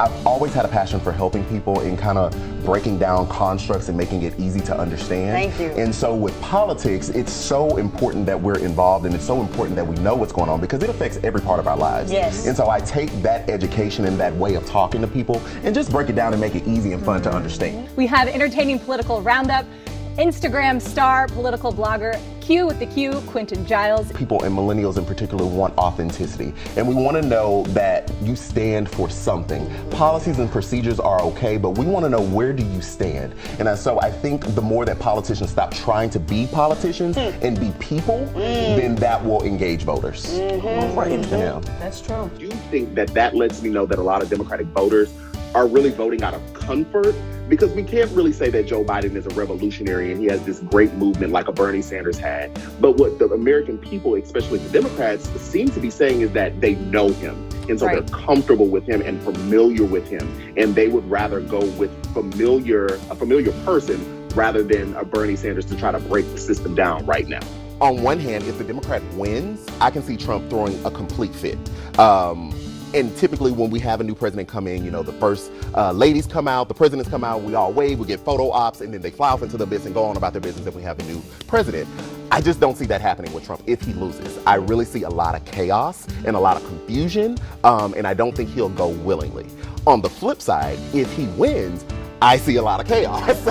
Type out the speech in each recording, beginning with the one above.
I've always had a passion for helping people and kind of breaking down constructs and making it easy to understand. Thank you. And so with politics, it's so important that we're involved, and it's so important that we know what's going on because it affects every part of our lives. Yes. And so I take that education and that way of talking to people and just break it down and make it easy and fun to understand. We have entertaining political roundup, Instagram star, political blogger, Q with the Q, Quentin Giles. People, and millennials in particular, want authenticity. And we want to know that you stand for something. Policies and procedures are okay, but we want to know, where do you stand? And so I think the more that politicians stop trying to be politicians and be people, then that will engage voters. Yeah. That's true. I do think that lets me know that a lot of Democratic voters are really voting out of comfort, because we can't really say that Joe Biden is a revolutionary and he has this great movement like a Bernie Sanders had. But what the American people, especially the Democrats, seem to be saying is that they know him. And so they're comfortable with him and familiar with him. And they would rather go with a familiar person rather than a Bernie Sanders to try to break the system down right now. On one hand, if the Democrat wins, I can see Trump throwing a complete fit. And typically when we have a new president come in, the first ladies come out, the presidents come out, we all wave, we get photo ops, and then they fly off into the abyss and go on about their business and we have a new president. I just don't see that happening with Trump if he loses. I really see a lot of chaos and a lot of confusion, and I don't think he'll go willingly. On the flip side, if he wins, I see a lot of chaos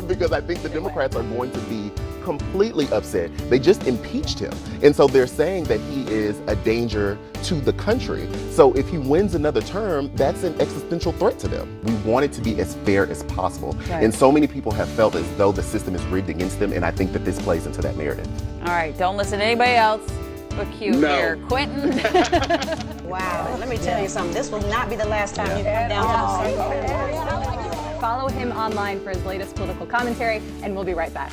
because I think the Democrats are going to be completely upset. They just impeached him. And so they're saying that he is a danger to the country. So if he wins another term, that's an existential threat to them. We want it to be as fair as possible. Right. And so many people have felt as though the system is rigged against them, and I think that this plays into that narrative. All right, don't listen to anybody else but Q here. Quentin. Wow. Let me tell you something. This will not be the last time you come down to the circle. Follow him online for his latest political commentary, and we'll be right back.